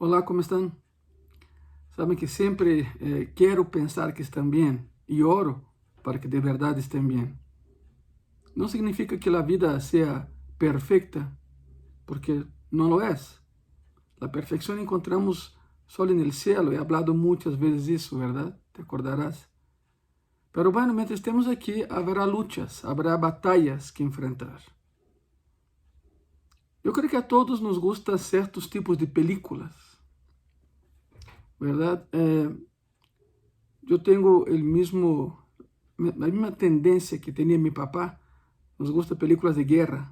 Olá, como estão? Sabem que sempre quero pensar que estão bem e oro para que de verdade estén bem. Não significa que a vida seja perfeita, porque não lo é. A perfeição encontramos só no cielo. He hablado muitas vezes isso, verdade? Te acordarás. Pero bueno, mientras estemos aqui, haverá lutas, haverá batalhas que enfrentar. Eu creio que a todos nos gustam certos tipos de películas, verdade? Eu tenho a mesma tendência que tinha meu papá. Nos gusta películas de guerra,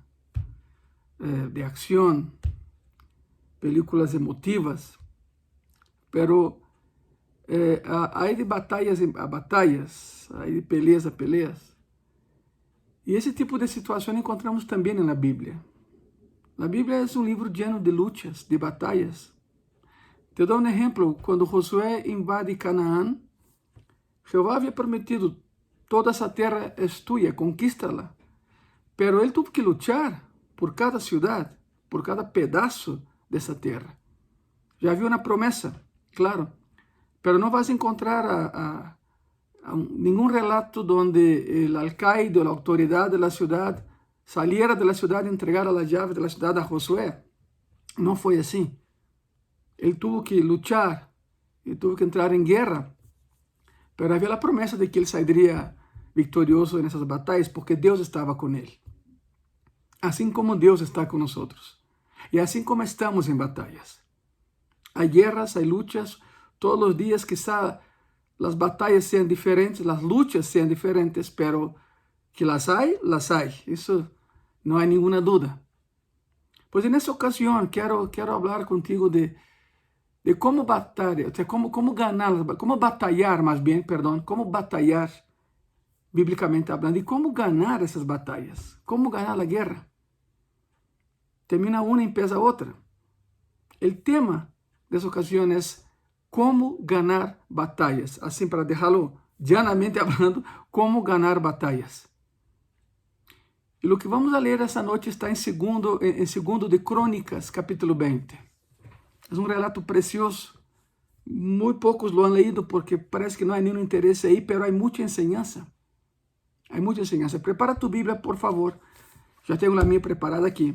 de acción, películas emotivas, pero hay de batallas a batallas, hay de peleas a peleas. E esse tipo de situação encontramos também na Bíblia. A Bíblia é um livro lleno de lutas, de batalhas. Te dou um exemplo. Quando Josué invade Canaã, Jeová havia prometido: toda essa terra é tua, conquista-la. Pero ele teve que lutar por cada cidade, por cada pedaço dessa terra. Já havia uma promessa, claro, pero não vas encontrar nenhum relato onde o alcaide ou a autoridade da cidade saliera da cidade e entregara a chave da cidade a Josué. Não foi assim. Ele teve que lutar, ele teve que entrar em guerra, pero havia a promessa de que ele sairia vitorioso nessas batalhas, porque Deus estava com ele. Assim como Deus está com nós. E assim como estamos em batalhas. Há guerras, há lutas, todos os dias quizá as batalhas sejam diferentes, as lutas sejam diferentes, pero que las hay. Isso não há nenhuma dúvida. Pois nessa ocasião quero falar contigo de como batalhar, como ganhar, como batalhar mais bem, como batalhar biblicamente hablando, e como ganhar essas batalhas, como ganhar a guerra. Termina uma e empieza outra. O tema dessa ocasião é como ganhar batalhas, assim para deixá-lo llanamente falando, como ganhar batalhas. E o que vamos a ler essa noite está em segundo de Crônicas, capítulo 20. É um relato precioso. Muito poucos lo han leído porque parece que não há nenhum interesse aí, pero há muita enseñança. Há muita enseñança. Prepara tu Bíblia, por favor. Já tenho a minha preparada aqui.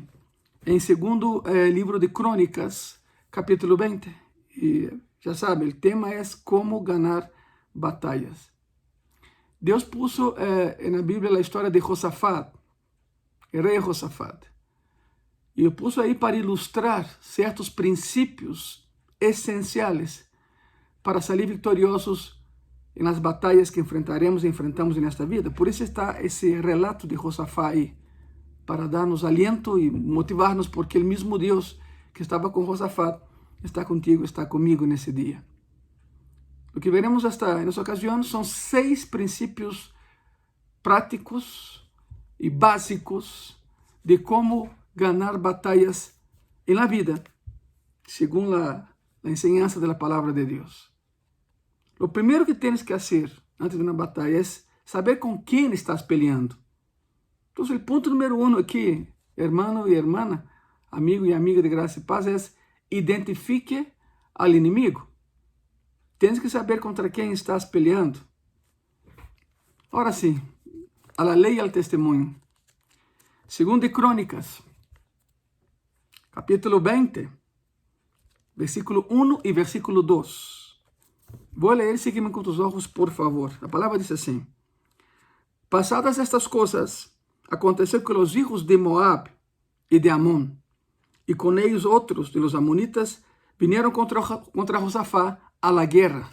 Em segundo livro de Crônicas, capítulo 20. E já sabe, o tema é como ganhar batalhas. Deus puso na Bíblia a história de Josafat, o rei Josafat. E puso aí para ilustrar certos princípios essenciais para sair vitoriosos nas batalhas que enfrentaremos e enfrentamos nesta vida. Por isso está esse relato de Josafat aí, para dar-nos aliento e motivar-nos, porque o mesmo Deus que estava com Josafat está contigo, está comigo nesse dia. O que veremos nessa ocasião são 6 princípios práticos e básicos de como ganhar batalhas na vida, segundo a enseñanza da palavra de Deus. O primeiro que tens que fazer antes de uma batalha é saber com quem estás peleando. Então, o ponto número 1 aqui, hermano e hermana, amigo e amiga de graça e paz, é identifique al inimigo. Tens que saber contra quem estás peleando. Ora sim, a la lei e al testemunho. Segundo de Crônicas, capítulo 20, versículo 1 e versículo 2. Vou ler, siga-me com os olhos, por favor. A palavra diz assim: passadas estas coisas, aconteceu que os filhos de Moab e de Amon, e com eles outros de los amonitas, vieram contra Josafá a la guerra.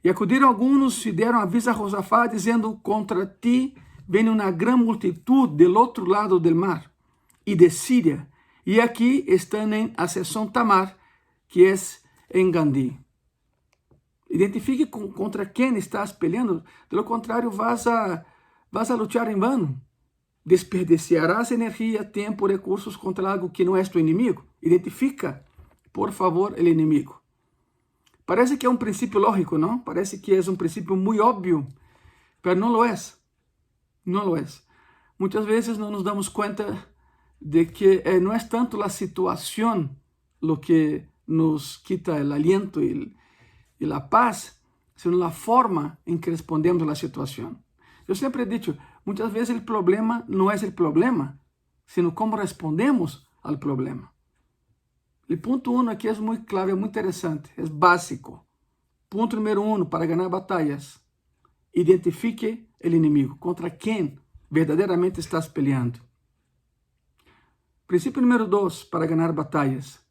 E acudiram alguns e deram aviso a Josafá, dizendo: contra ti vem uma grande multitud del outro lado del mar, e de Síria, e aqui estão em Hazeson Tamar, que é em Gandhi. Identifique contra quem estás peleando, de lo contrário vas a lutar em vano. Desperdiciarás energia, tempo, recursos contra algo que não é tu inimigo. Identifica, por favor, o inimigo. Parece que é um princípio lógico, não? Parece que é um princípio muito óbvio, mas não lo é. Não lo é. Muitas vezes não nos damos conta de que não é tanto a situação o que nos quita el aliento y la paz, sino la forma en que respondemos a la situación. Yo siempre he dicho, muchas veces el problema no es el problema, sino cómo respondemos al problema. El punto 1 aquí es muy clave, muy interesante, es básico. Punto número 1, para ganar batallas, identifique el enemigo, contra quién verdaderamente estás peleando. Princípio número 2, para ganar batallas,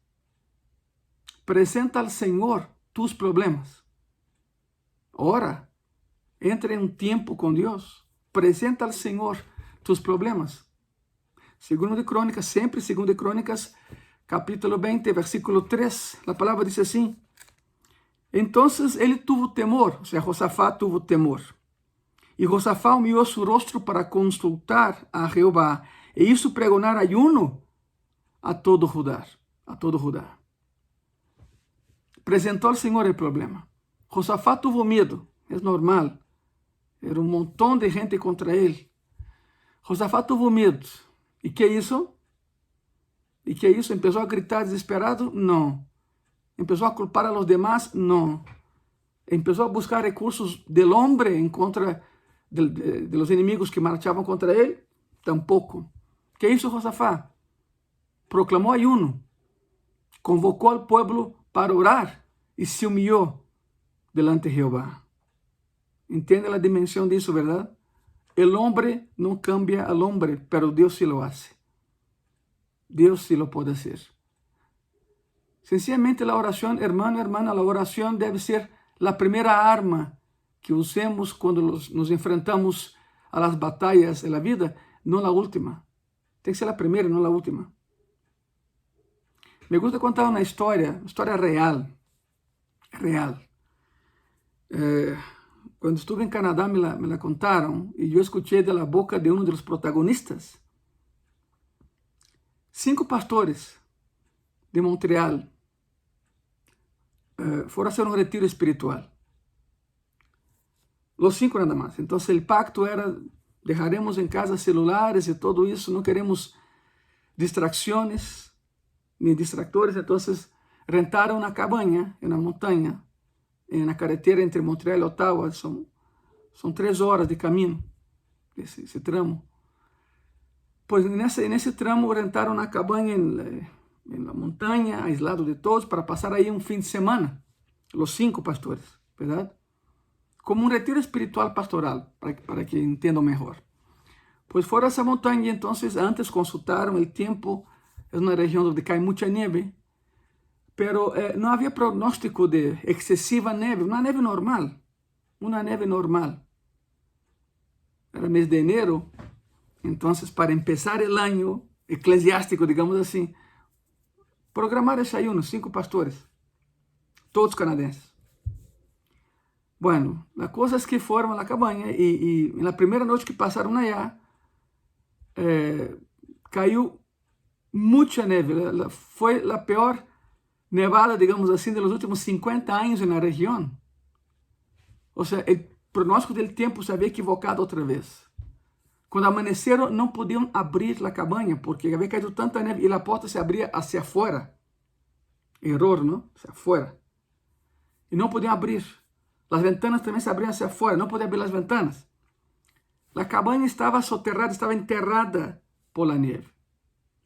presenta al Señor tus problemas. Ora, entra en un tiempo con Dios, presenta al Señor tus problemas. Segundo de Crônicas, sempre segundo de Crônicas, capítulo 20, versículo 3, a palavra diz assim: Entonces ele tuvo temor, ou seja, Josafá tuvo temor. E Josafá humilhou su rostro para consultar a Jeová, e hizo pregonar ayuno a todo Judá. Apresentou ao Senhor o problema. Josafá tuvo medo, é normal. Era um montão de gente contra ele. Josafá tuvo medo. E que hizo? ¿Empezó a gritar desesperado? No. ¿Empezó a culpar a los demás? No. ¿Empezó a buscar recursos del hombre en contra de los enemigos que marchaban contra él? Tampoco. ¿Qué hizo Josafá? Proclamó ayuno. Convocó al pueblo para orar y se humilló delante de Jehová. ¿Entiende la dimensión de eso, verdad? El hombre no cambia al hombre, pero Dios sí lo hace. Dios sí lo puede hacer. Sencillamente la oración, hermano, hermana, la oración debe ser la primera arma que usemos cuando nos enfrentamos a las batallas de la vida, no la última. Tiene que ser la primera, no la última. Me gusta contar una historia real. Cuando estuve en Canadá me la contaron y yo escuché de la boca de uno de los protagonistas. 5 pastores de Montreal fueron a hacer un retiro espiritual. Los 5 nada más. Entonces el pacto era, dejaremos en casa celulares y todo eso, no queremos distracciones ni distractores. Entonces rentaron una cabaña en la montaña, en la carretera entre Montreal y Ottawa. Son 3 horas de camino, ese tramo. Pues en ese tramo rentaron una cabaña en la montaña, aislado de todos, para pasar ahí un fin de semana, los 5 pastores, ¿verdad? Como un retiro espiritual pastoral, para que entiendan mejor. Pues fueron a esa montaña y entonces antes consultaron el tiempo. Es una región donde cae mucha nieve, pero no había pronóstico de excesiva nieve, una nieve normal. Era mes de enero. Entonces, para empezar el año eclesiástico, digamos así, programar ese ayuno, 5 pastores, todos canadienses. Bueno, la cosa es que fueron a la cabaña y en la primera noche que pasaron allá, cayó mucha nieve. Fue la peor nevada, digamos así, de los últimos 50 años en la región. O sea, el pronóstico del tiempo se había equivocado otra vez. Cuando amanecieron no podían abrir la cabaña porque había caído tanta nieve y la puerta se abría hacia afuera. Error, ¿no? Hacia afuera. Y no podían abrir. Las ventanas también se abrían hacia afuera. No podían abrir las ventanas. La cabaña estaba soterrada, estaba enterrada por la nieve.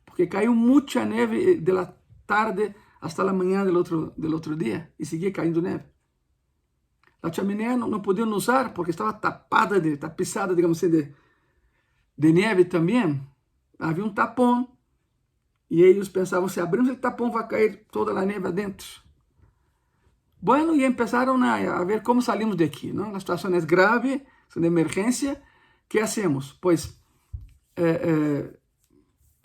Porque cayó mucha nieve de la tarde hasta la mañana del otro día. Y seguía cayendo nieve. La chimenea no podían usar porque estaba tapada, tapizada, digamos así, de nieve también. Había un tapón y ellos pensaban, si abrimos el tapón va a caer toda la nieve adentro. Bueno, y empezaron a ver cómo salimos de aquí, ¿no? La situación es grave, es una emergencia. ¿Qué hacemos? Pues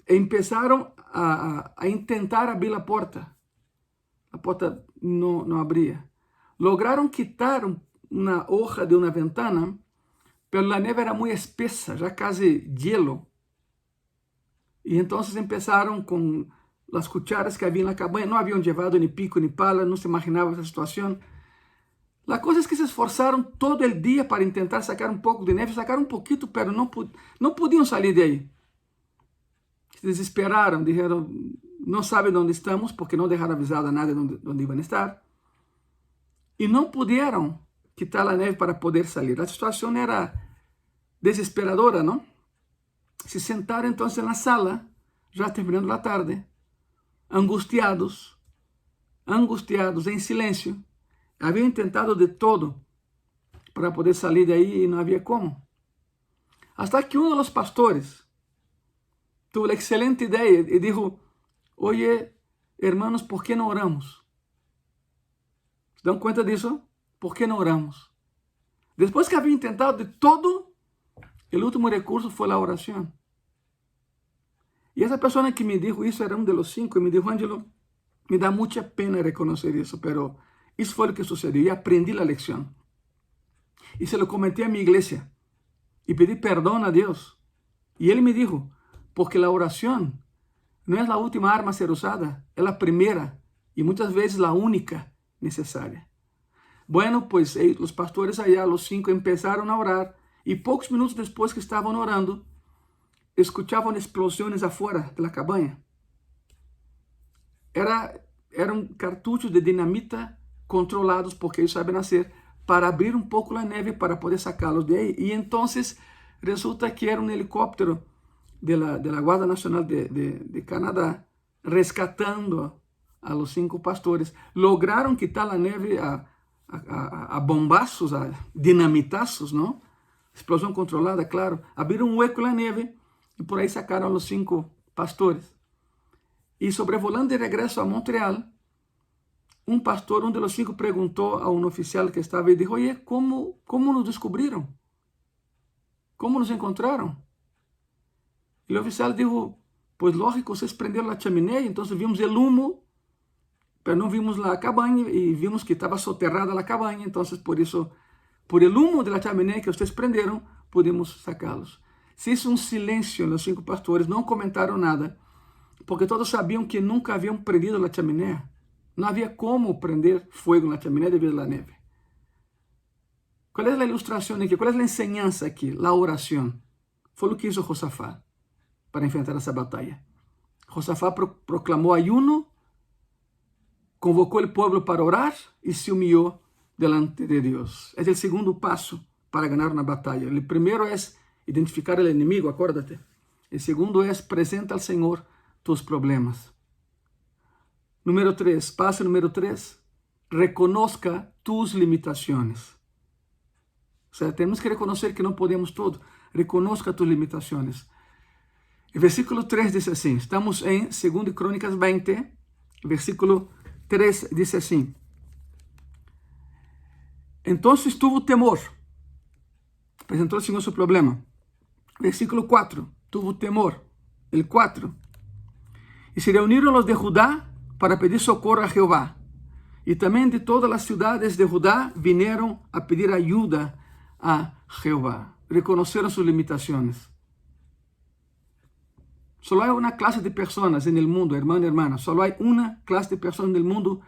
empezaron a intentar abrir la puerta. La puerta no abría. Lograron quitar una hoja de una ventana, pero la nieve era muy espesa, ya casi hielo. Y entonces empezaron con las cucharas que había en la cabaña. No habían llevado ni pico ni pala, no se imaginaba esa situación. La cosa es que se esforzaron todo el día para intentar sacar un poco de nieve. Sacaron un poquito, pero no podían salir de ahí. Se desesperaron, dijeron, no sabe dónde estamos porque no dejaron avisado a nadie dónde iban a estar. Y no pudieron quitar la nieve para poder salir. La situación era desesperadora, ¿no? Se sentaron entonces en la sala, ya terminando la tarde, angustiados, en silencio. Habían intentado de todo para poder salir de ahí y no había cómo. Hasta que uno de los pastores tuvo la excelente idea y dijo, oye, hermanos, ¿por qué no oramos? ¿Se dan cuenta de eso? ¿Por qué no oramos? Después que había intentado de todo, el último recurso fue la oración. Y esa persona que me dijo eso era uno de los 5 y me dijo, Ángelo, me da mucha pena reconocer eso, pero eso fue lo que sucedió y aprendí la lección. Y se lo comenté a mi iglesia y pedí perdón a Dios. Y él me dijo, porque la oración no es la última arma a ser usada, es la primera y muchas veces la única necesaria. Bueno, pues los pastores allá, los 5, empezaron a orar y pocos minutos después que estaban orando, escuchaban explosiones afuera de la cabaña. Eran cartuchos de dinamita controlados, porque ellos saben hacer, para abrir un poco la nieve para poder sacarlos de ahí. Y entonces resulta que era un helicóptero de la Guardia Nacional de Canadá rescatando a los 5 pastores. Lograron quitar la nieve a bombazos, a dinamitazos, ¿no? Explosión controlada, claro. Abrieron un hueco en la nieve y por ahí sacaron a los 5 pastores. Y sobrevolando de regreso a Montreal, un pastor, uno de los 5, preguntó a un oficial que estaba y dijo, oye, ¿cómo nos descubrieron? ¿Cómo nos encontraron? Y el oficial dijo, pues lógico, ustedes prendieron la chimenea, entonces vimos el humo, pero no vimos la cabaña y vimos que estaba soterrada la cabaña, entonces por eso, por el humo de la chimenea que ustedes prendieron, pudimos sacarlos. Se hizo un silencio en los 5 pastores, no comentaron nada, porque todos sabían que nunca habían prendido la chimenea. No había cómo prender fuego en la chimenea debido a la nieve. ¿Cuál es la ilustración aquí? ¿Cuál es la enseñanza aquí? La oración. Fue lo que hizo Josafat para enfrentar esa batalla. Josafat proclamó ayuno, convocó al pueblo para orar y se humilló delante de Dios. Es el segundo paso para ganar una batalla. El primero es identificar el enemigo, acuérdate. El segundo es presenta al Señor tus problemas. Número 3, paso número 3, reconozca tus limitaciones. O sea, tenemos que reconocer que no podemos todo. Reconozca tus limitaciones. El versículo 3 dice así, estamos en 2 Crónicas 20, versículo 3 dice así. Entonces tuvo temor, presentó al Señor su problema. Versículo 4, tuvo temor. El 4, y se reunieron los de Judá para pedir socorro a Jehová. Y también de todas las ciudades de Judá vinieron a pedir ayuda a Jehová. Reconocieron sus limitaciones. Solo hay una clase de personas en el mundo, hermano y hermana. Solo hay una clase de personas en el mundo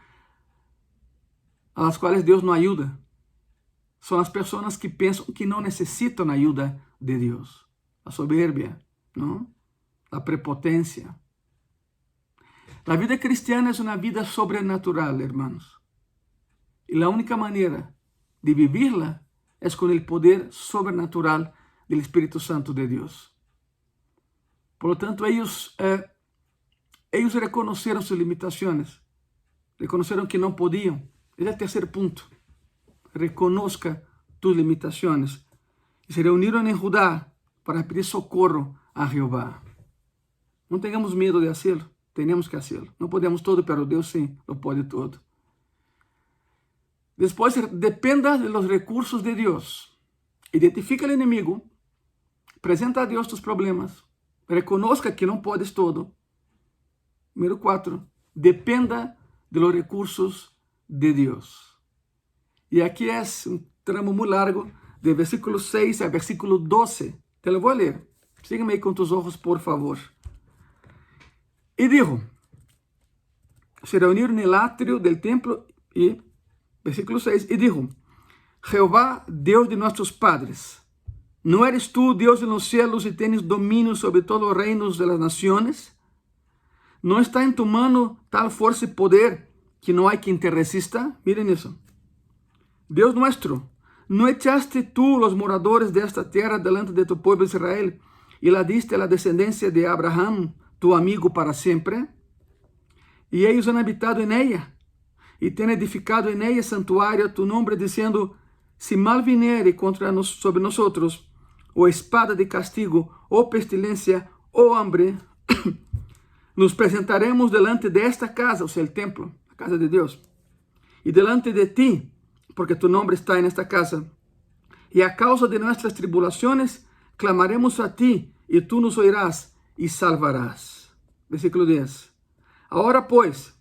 a las cuales Dios no ayuda. Son las personas que piensan que no necesitan ayuda de Dios. La soberbia, ¿no? La prepotencia. La vida cristiana es una vida sobrenatural, hermanos. Y la única manera de vivirla es con el poder sobrenatural del Espíritu Santo de Dios. Por lo tanto, ellos reconocieron sus limitaciones. Reconocieron que no podían. Es el tercer punto. Reconozca tus limitaciones. Y se reunieron en Judá para pedir socorro a Jehová. No tengamos miedo de hacerlo. Tenemos que hacerlo. No podemos todo, pero Dios sí lo puede todo. Después, dependa de los recursos de Dios. Identifica al enemigo. Presenta a Dios tus problemas. Reconozca que no puedes todo. Número 4. Dependa de los recursos de Dios. Y aquí es un tramo muy largo, de versículo 6 al versículo 12. Te lo voy a leer. Sígueme ahí con tus ojos, por favor. Y dijo, se reunieron en el atrio del templo y, versículo 6, y dijo, Jehová, Dios de nuestros padres, ¿no eres tú Dios en los cielos y tienes dominio sobre todos los reinos de las naciones? ¿No está en tu mano tal fuerza y poder que no hay quien te resista? Miren eso. Dios nuestro, ¿no echaste tú los moradores de esta tierra delante de tu pueblo Israel y la diste a la descendencia de Abraham, tu amigo, para siempre? Y ellos han habitado en ella y tienen edificado en ella santuario a tu nombre, diciendo, si mal viniere sobre nosotros, o espada de castigo, o pestilencia, o hambre, nos presentaremos delante de esta casa, o sea, el templo, la casa de Dios, y delante de ti, porque tu nombre está en esta casa. Y a causa de nuestras tribulaciones, clamaremos a ti, y tú nos oirás y salvarás. Versículo 10. Ahora pues,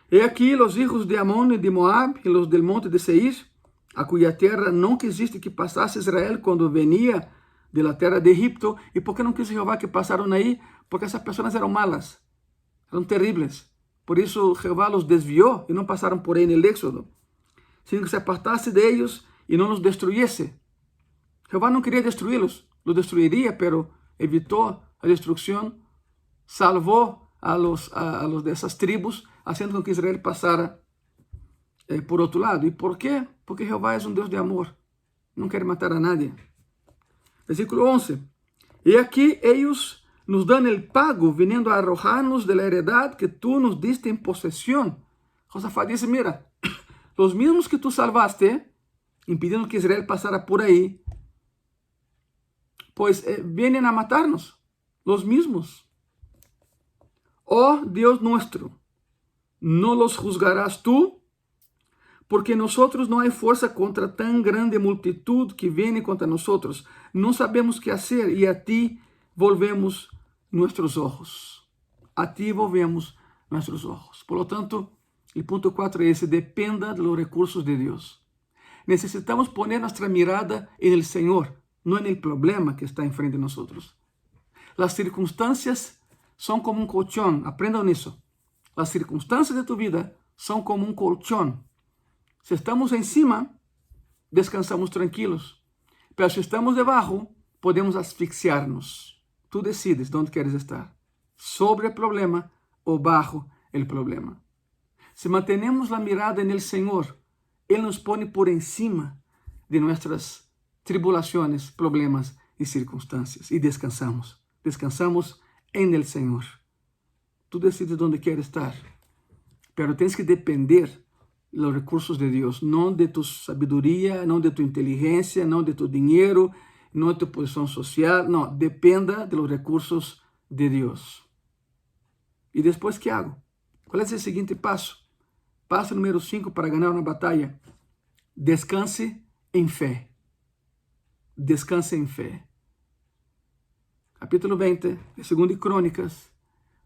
he aquí los hijos de Amón y de Moab y los del monte de Seir, a cuya tierra no quisiste que pasase Israel cuando venía de la tierra de Egipto. ¿Y por qué no quiso Jehová que pasaron ahí? Porque esas personas eran malas, eran terribles. Por eso Jehová los desvió y no pasaron por ahí en el Éxodo, sino que se apartase de ellos y no los destruyese. Jehová no quería destruirlos, los destruiría, pero evitó la destrucción, salvó a los de esas tribus, haciendo con que Israel pasara por otro lado. ¿Y por qué? Porque Jehová es un Dios de amor, no quiere matar a nadie. Versículo 11. Y aquí ellos nos dan el pago, viniendo a arrojarnos de la heredad que tú nos diste en posesión. Josafat dice, mira, los mismos que tú salvaste, impidiendo que Israel pasara por ahí, pues vienen a matarnos, los mismos. Oh Dios nuestro, ¿no los juzgarás tú? Porque nosotros no hay fuerza contra tan grande multitud que viene contra nosotros. No sabemos qué hacer y a ti volvemos nuestros ojos. A ti volvemos nuestros ojos. Por lo tanto, el punto 4 es, dependa de los recursos de Dios. Necesitamos poner nuestra mirada en el Señor, no en el problema que está enfrente de nosotros. Las circunstancias son como un colchón, aprendan eso. Las circunstancias de tu vida son como un colchón. Si estamos encima, descansamos tranquilos. Pero si estamos debajo, podemos asfixiarnos. Tú decides dónde quieres estar, sobre el problema o bajo el problema. Si mantenemos la mirada en el Señor, Él nos pone por encima de nuestras tribulaciones, problemas y circunstancias. Y descansamos. Descansamos en el Señor. Tú decides dónde quieres estar. Pero tienes que depender de los recursos de Dios. No de tu sabiduría, no de tu inteligencia, no de tu dinero, no de tu posición social. No, dependa de los recursos de Dios. ¿Y después qué hago? ¿Cuál es el siguiente paso? Paso número 5 para ganar una batalla. Descanse en fe. Descanse en fe. Capítulo 20 de 2 Crónicas,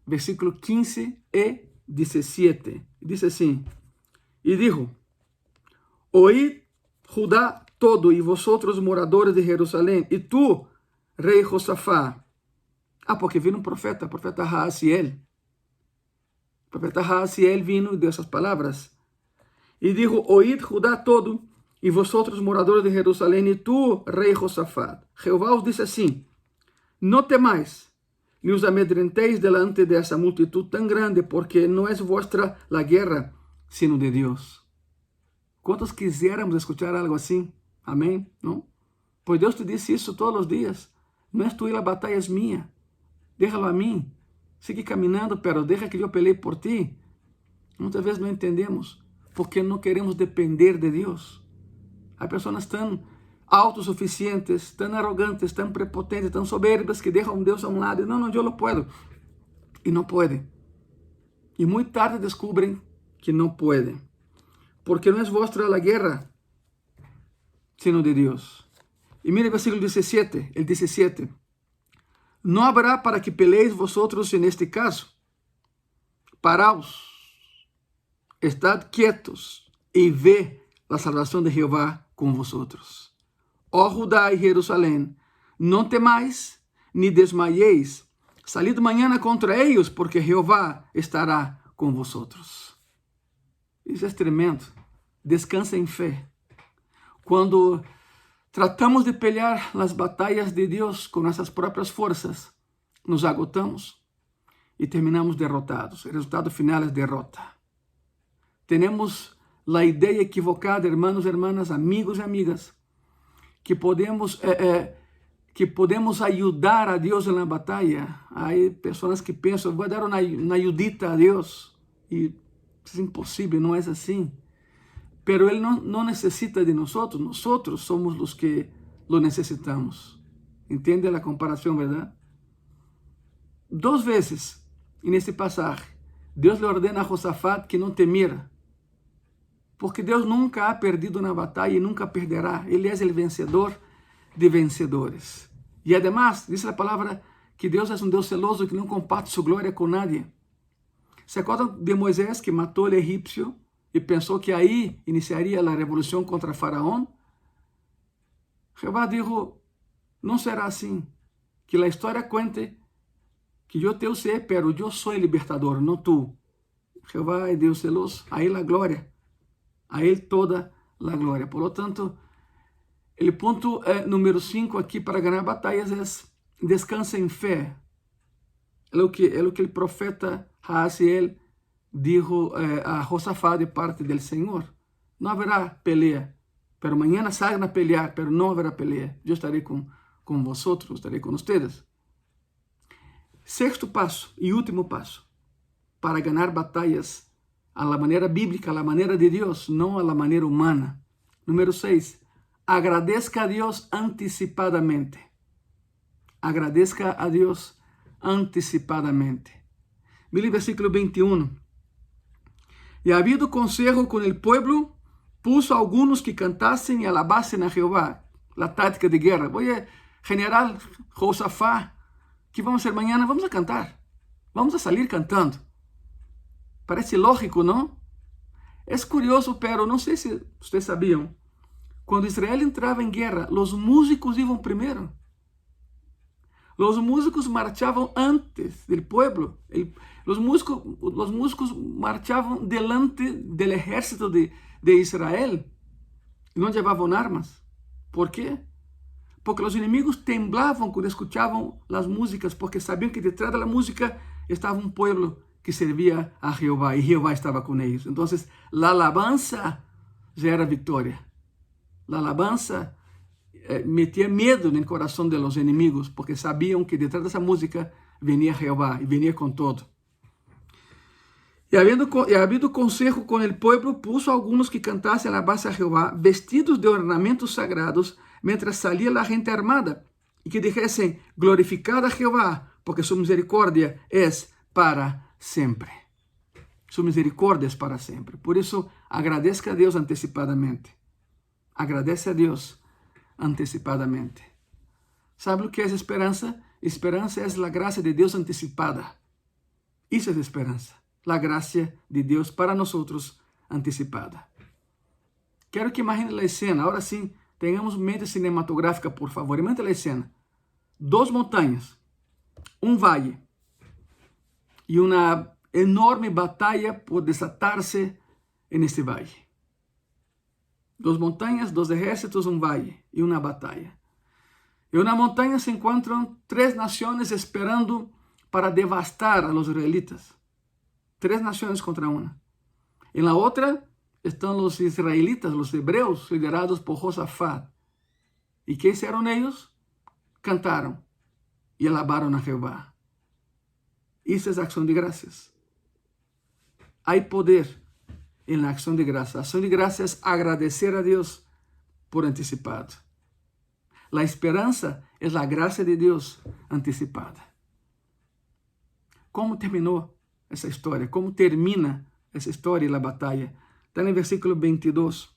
versículo 15 y 17. Dice así, y dijo, oíd Judá todo y vosotros moradores de Jerusalén, y tú, rey Josafá. Porque vino un profeta, el profeta Jaasiel. El profeta Jaasiel vino de esas palabras. Y dijo, oíd Judá todo y vosotros moradores de Jerusalén, y tú, rey Josafat. Jehová os dice así, no temáis, ni os amedrentéis delante de esa multitud tan grande, porque no es vuestra la guerra, sino de Dios. ¿Cuántos quisiéramos escuchar algo así? Amén, ¿no? Pues Dios te dice eso todos los días. No es tuya la batalla, es mía. Déjalo a mí. Sigue caminando, pero deja que yo pelee por ti. Muchas veces no entendemos porque no queremos depender de Dios. Hay personas tan autosuficientes, tan arrogantes, tan prepotentes, tan soberbias que dejan a Dios a un lado y no, yo lo puedo. Y no puede. Y muy tarde descubren que no puede. Porque no es vuestra la guerra, sino de Dios. Y mire el versículo 17, el 17. No habrá para que peleéis vosotros en este caso. Paraos, estad quietos y ve la salvación de Jehová con vosotros. Oh Judá y Jerusalén, no temáis ni desmayéis. Salid mañana contra ellos, porque Jehová estará con vosotros. Isso é tremendo. Descansa em fé. Quando tratamos de pelear as batalhas de Deus com nossas próprias forças, nos agotamos y terminamos derrotados. El resultado final es derrota. Tenemos la idea equivocada, hermanos, hermanas, amigos y amigas, que podemos ayudar a Dios en la batalla. Hay personas que piensan, voy a dar una ayudita a Dios. Y es imposible, no es así. Pero Él no necesita de nosotros. Nosotros somos los que lo necesitamos. ¿Entiende la comparación, verdad? 2 veces en este pasaje, Dios le ordena a Josafat que no temiera. Porque Deus nunca ha perdido una batalla y nunca perderá. Ele es el vencedor de vencedores. Y además, dice la palabra que Deus es un Deus celoso que no comparte su gloria con nadie. ¿Se acuerdan de Moisés que mató al egipcio y pensó que ahí iniciaría la revolución contra Faraón? Jehová dijo, no será así. Que la historia cuente que yo te usé, pero yo soy el libertador, no tú. Jehová es Dios celoso. Ahí la gloria. A Él toda la gloria. Por lo tanto, el punto número 5 aquí para ganar batallas es descansa en fe. Es lo que el profeta Jaasiel dijo a Josafat de parte del Señor. No habrá pelea, pero mañana salgan a pelear, pero no habrá pelea. Yo estaré con vosotros, estaré con ustedes. 6º paso y último paso para ganar batallas a la manera bíblica, a la manera de Dios, no a la manera humana. Número 6. Agradezca a Dios anticipadamente. Agradezca a Dios anticipadamente. Mire el versículo 21. Y habido consejo con el pueblo, puso a algunos que cantasen y alabasen a Jehová. La táctica de guerra. Oye, general Josafat, ¿qué vamos a hacer mañana? Vamos a cantar. Vamos a salir cantando. Parece lógico, ¿no? Es curioso, pero no sé si ustedes sabían. Cuando Israel entraba en guerra, los músicos iban primero. Los músicos marchaban antes del pueblo. Los músicos marchaban delante del ejército de Israel. Y no llevaban armas. ¿Por qué? Porque los enemigos temblaban cuando escuchaban las músicas, porque sabían que detrás de la música estaba un pueblo que servía a Jehová y Jehová estaba con ellos. Entonces, la alabanza ya era victoria. La alabanza metía miedo en el corazón de los enemigos, porque sabían que detrás de esa música venía Jehová y venía con todo. Y habido consejo con el pueblo, puso a algunos que cantasen alabanza a Jehová, vestidos de ornamentos sagrados, mientras salía la gente armada, y que dijesen, glorificad a Jehová, porque su misericordia es para siempre. Su misericordia es para siempre. Por eso, agradezca a Dios anticipadamente. Agradece a Dios anticipadamente. ¿Sabe lo que es esperanza? Esperanza es la gracia de Dios anticipada. Eso es esperanza. La gracia de Dios para nosotros anticipada. Quiero que imaginen la escena. Ahora sí, tengamos mente cinematográfica, por favor. Imaginen la escena. 2 montañas, un valle y una enorme batalla por desatarse en este valle. 2 montañas, 2 ejércitos, un valle y una batalla. En una montaña se encuentran 3 naciones esperando para devastar a los israelitas. 3 naciones contra una. En la otra están los israelitas, los hebreos, liderados por Josafat. ¿Y qué hicieron ellos? Cantaron y alabaron a Jehová. Esa es acción de gracias. Hay poder en la acción de gracias. La acción de gracias es agradecer a Dios por anticipado. La esperanza es la gracia de Dios anticipada. ¿Cómo terminó esa historia? ¿Cómo termina esa historia y la batalla? Está en el versículo 22.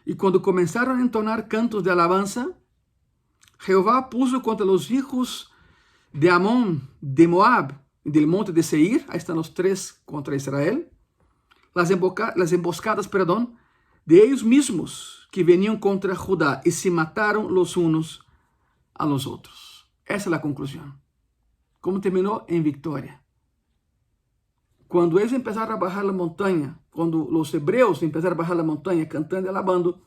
Y cuando comenzaron a entonar cantos de alabanza, Jehová puso contra los hijos de Amón, de Moab y del monte de Seir, ahí están los 3 contra Israel, las emboscadas, de ellos mismos que venían contra Judá y se mataron los unos a los otros. Esa es la conclusión. ¿Cómo terminó? En victoria. Cuando ellos empezaron a bajar la montaña, cuando los hebreos empezaron a bajar la montaña cantando y alabando,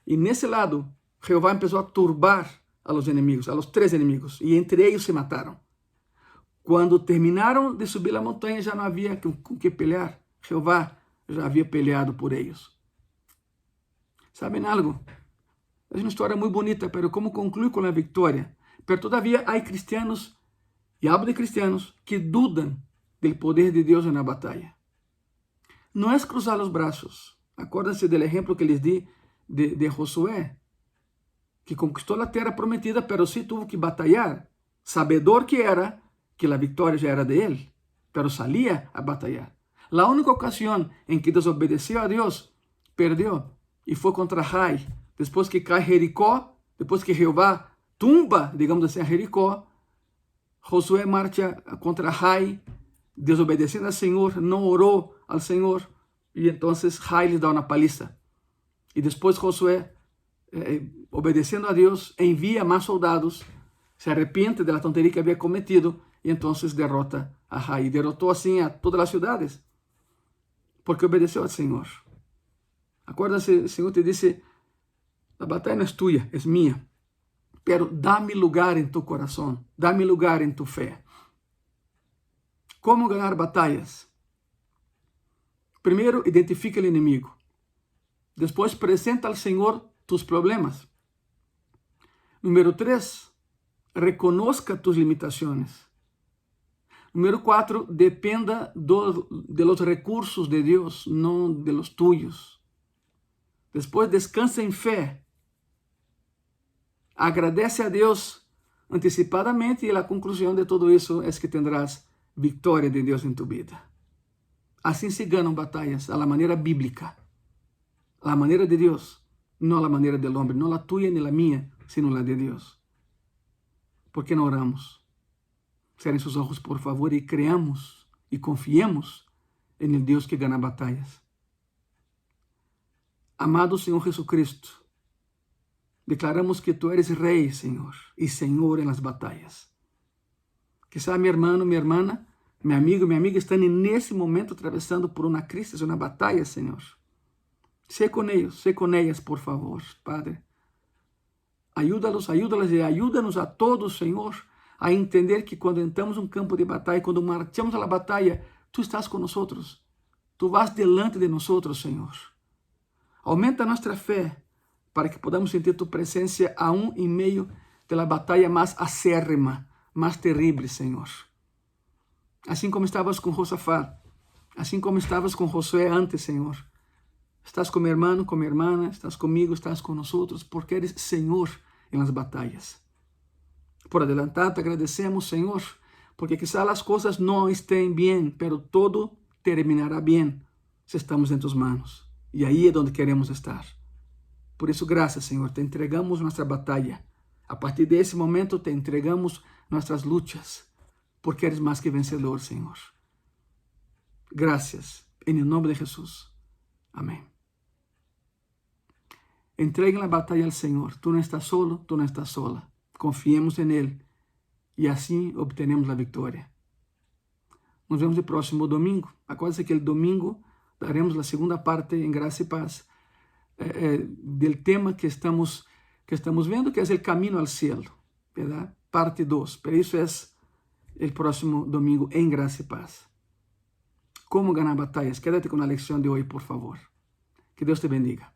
y en ese lado Jehová empezó a turbar a los enemigos, a los 3 enemigos, y entre ellos se mataron. Quando terminaram de subir a montanha, já não havia com que pelear. Jeová já havia peleado por eles. ¿Saben algo? Es una historia muy bonita, pero ¿cómo concluye con la victoria? Pero todavía hay cristianos, y hablo de cristianos, que dudan del poder de Dios en la batalla. No es cruzar los brazos. Acuérdense del ejemplo que les di de Josué, que conquistó la tierra prometida, pero sí tuvo que batallar, sabedor que era que la victoria ya era de él, pero salía a batallar. La única ocasión en que desobedeció a Dios, perdió, y fue contra Jai. Después que cae Jericó, después que Jehová tumba, digamos así, a Jericó, Josué marcha contra Jai, desobedeciendo al Señor, no oró al Señor, y entonces Jai le da una paliza. Y después Josué, obedeciendo a Dios, envía más soldados, se arrepiente de la tontería que había cometido, y entonces derrota a Jai. Derrotó así a todas las ciudades, porque obedeció al Señor. Acuérdense, el Señor te dice, la batalla no es tuya, es mía. Pero dame lugar en tu corazón, dame lugar en tu fe. ¿Cómo ganar batallas? Primero, identifica el enemigo. Después, presenta al Señor tus problemas. Número 3, reconozca tus limitaciones. Número 4, dependa de los recursos de Dios, no de los tuyos. Después, descansa en fe. Agradece a Dios anticipadamente y la conclusión de todo eso es que tendrás victoria de Dios en tu vida. Así se ganan batallas, a la manera bíblica, a la manera de Dios, no a la manera del hombre, no la tuya ni la mía, sino la de Dios. ¿Por qué no oramos? Cierren sus ojos, por favor, y creamos y confiemos en el Dios que gana batallas. Amado Señor Jesucristo, declaramos que tú eres Rey, Señor, y Señor en las batallas. Quizá mi hermano, mi hermana, mi amigo, mi amiga están en ese momento atravesando por una crisis, una batalla, Señor. Sé con ellos, sé con ellas, por favor, Padre. Ayúdalos, ayúdalas y ayúdanos a todos, Señor, a entender que cuando entramos en un campo de batalla, cuando marchamos a la batalla, tú estás con nosotros. Tú vas delante de nosotros, Señor. Aumenta nuestra fe para que podamos sentir tu presencia aún en medio de la batalla más acérrima, más terrible, Señor. Así como estabas con Josafat, así como estabas con Josué antes, Señor. Estás con mi hermano, con mi hermana, estás conmigo, estás con nosotros, porque eres Señor en las batallas. Por adelantado te agradecemos, Señor, porque quizá las cosas no estén bien, pero todo terminará bien si estamos en tus manos. Y ahí es donde queremos estar. Por eso, gracias, Señor, te entregamos nuestra batalla. A partir de ese momento te entregamos nuestras luchas, porque eres más que vencedor, Señor. Gracias, en el nombre de Jesús. Amén. Entreguen la batalla al Señor. Tú no estás solo, tú no estás sola. Confiemos en Él y así obtenemos la victoria. Nos vemos el próximo domingo. Acuérdense que el domingo daremos la segunda parte en Gracia y Paz del tema que estamos viendo, que es el camino al cielo, ¿verdad? Parte 2. Pero eso es el próximo domingo en Gracia y Paz. ¿Cómo ganar batallas? Quédate con la lección de hoy, por favor. Que Dios te bendiga.